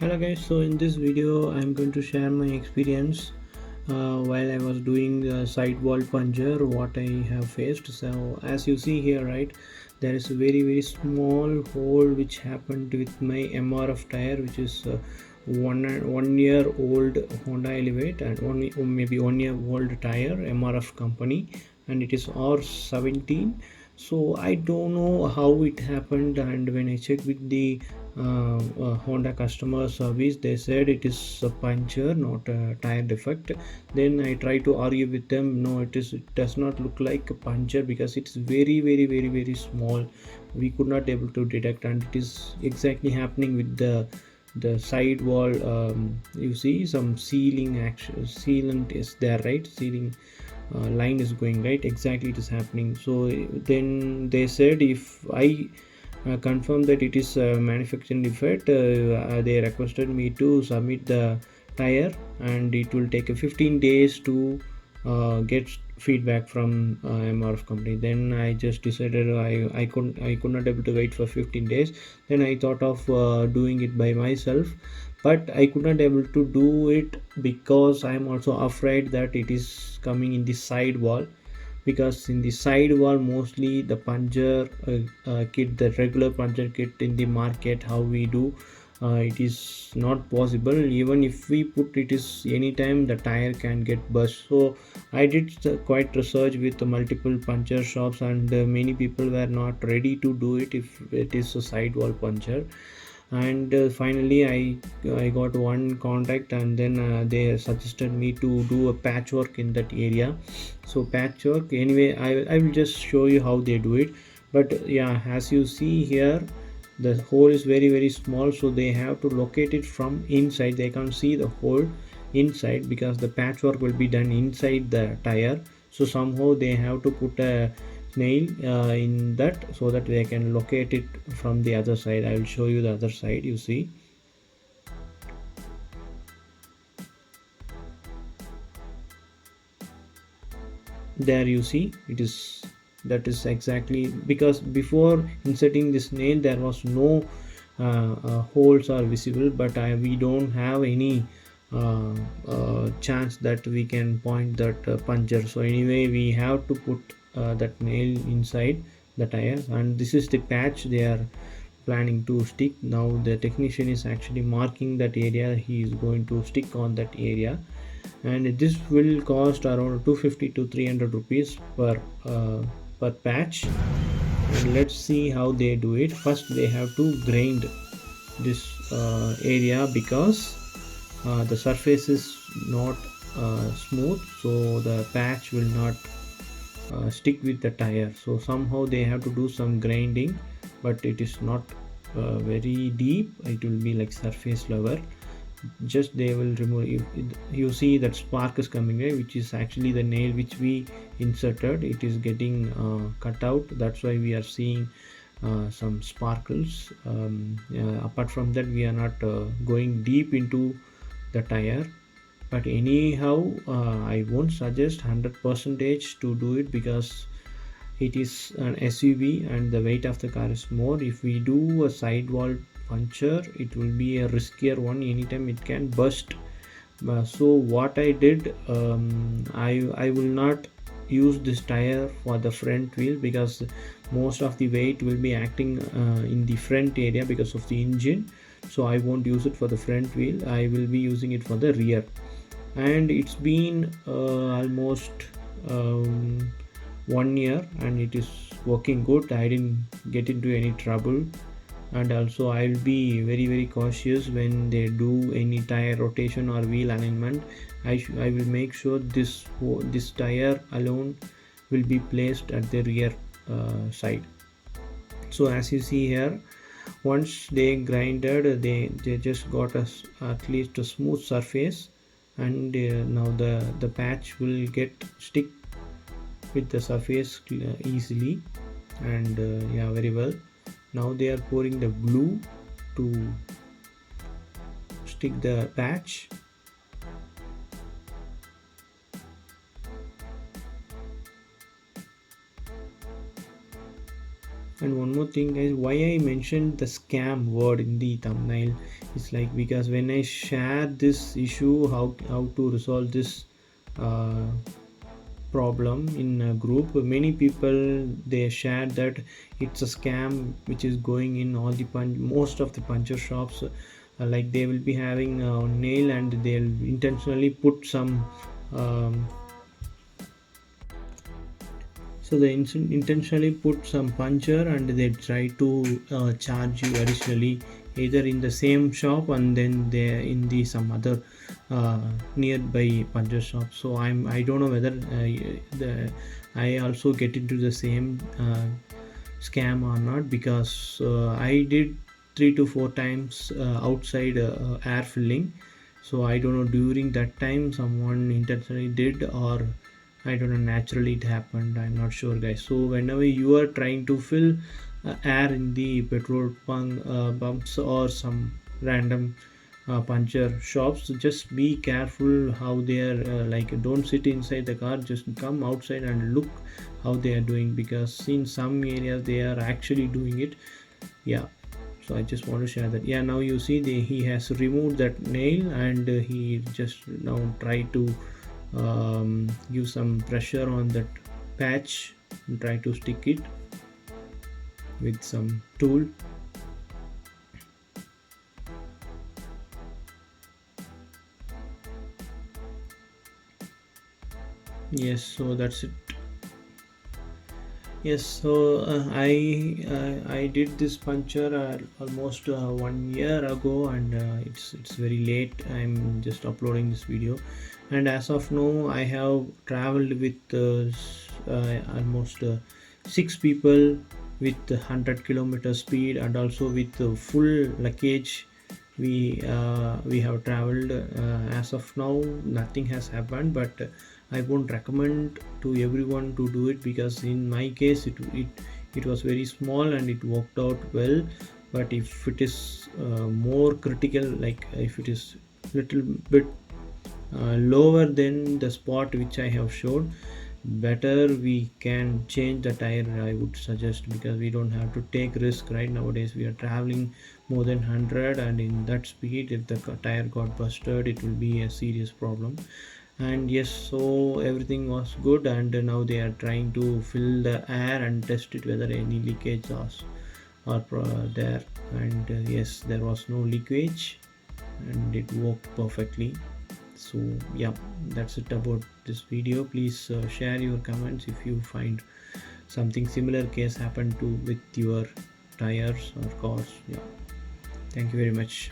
Hello guys, so in this video I'm going to share my experience while I was doing the sidewall puncture, what I have faced. So as you see here, right, there is a very small hole which happened with my MRF tire, which is one year old Honda Elevate and maybe 1 year old tire, MRF company, and it is R17. So I don't know how it happened, and when I checked with the Honda customer service, they said it is a puncture, not a tire defect. Then I tried to argue with them. No, it does not look like a puncture because it's very small. We could not able to detect, and it is exactly happening with the side wall. You see some sealing action, sealant is there, right? Sealing line is going, right, exactly it is happening. So then they said if I confirm that it is a manufacturing defect, they requested me to submit the tire, and it will take 15 days to get feedback from MRF company. Then I just decided I could not able to wait for 15 days. Then I thought of doing it by myself, but I could not able to do it because I am also afraid that it is coming in the side wall, because in the side wall mostly the puncture kit, the regular puncture kit in the market, how we do, it is not possible. Even if we put it, is anytime the tire can get burst. So I did quite research with multiple puncture shops, and many people were not ready to do it if it is a sidewall puncture. And finally I got one contact, and then they suggested me to do a patchwork in that area. So patchwork, anyway, I will just show you how they do it. But yeah, as you see here, the hole is very small, so they have to locate it from inside. They can't see the hole inside because the patchwork will be done inside the tire. So somehow they have to put a nail in that, so that they can locate it from the other side. I will show you the other side. You see, there you see it is, that is exactly because before inserting this nail there was no holes are visible, but we don't have any chance that we can point that puncture. So anyway, we have to put that nail inside the tire, and this is the patch they are planning to stick. Now the technician is actually marking that area, he is going to stick on that area, and this will cost around 250 to 300 rupees per patch. And let's see how they do it. First they have to grind this area, because the surface is not smooth, so the patch will not stick with the tire. So somehow they have to do some grinding, but it is not very deep, it will be like surface level. Just they will remove, you see that spark is coming, right, which is actually the nail which we inserted. It is getting cut out, that's why we are seeing some sparkles. Apart from that, we are not going deep into the tire. But anyhow, I won't suggest 100% to do it, because it is an SUV and the weight of the car is more. If we do a sidewall puncture, it will be a riskier one, anytime it can burst. So what I did, I will not use this tire for the front wheel, because most of the weight will be acting in the front area because of the engine. So I won't use it for the front wheel, I will be using it for the rear. And it's been almost um, 1 year, and it is working good. I didn't get into any trouble. And also I'll be very cautious when they do any tire rotation or wheel alignment. I will make sure this tire alone will be placed at the rear side. So as you see here, once they grinded, they just got us at least a smooth surface, and now the patch will get stick with the surface easily. And yeah, very well. Now they are pouring the glue to stick the patch. And one more thing guys, why I mentioned the scam word in the thumbnail is like because when I share this issue, how to resolve this uh, problem in a group, many people they share that it's a scam which is going in all the most of the puncture shops, like they will be having a nail and they'll intentionally put some um, so they intentionally put some puncture and they try to charge you additionally either in the same shop and then they in the some other uh, nearby puncture shop. So I don't know whether I also get into the same scam or not, because I did 3 to 4 times outside air filling. So I don't know during that time someone intentionally did, or I don't know, naturally it happened. I'm not sure, guys. So whenever you are trying to fill air in the petrol pumps or some random puncture shops, just be careful how they are. Like, don't sit inside the car. Just come outside and look how they are doing, because in some areas they are actually doing it. Yeah. So I just want to share that. Yeah. Now you see he has removed that nail and he just now try to use some pressure on that patch and try to stick it with some tool. Yes, so that's it. Yes, so I did this puncture almost 1 year ago, and it's very late. I'm just uploading this video, and as of now, I have traveled with almost 6 people with 100 kilometer speed, and also with full luggage. We have traveled. As of now, nothing has happened, but I won't recommend to everyone to do it, because in my case it was very small and it worked out well. But if it is more critical, like if it is little bit lower than the spot which I have showed, better we can change the tire, I would suggest, because we don't have to take risk. Right, nowadays we are traveling more than 100, and in that speed if the tire got busted, it will be a serious problem. And yes, so everything was good, and now they are trying to fill the air and test it whether any leakage are there. And yes, there was no leakage and it worked perfectly. So yeah, that's it about this video. Please share your comments if you find something similar case happened to with your tires or cars. Yeah, thank you very much.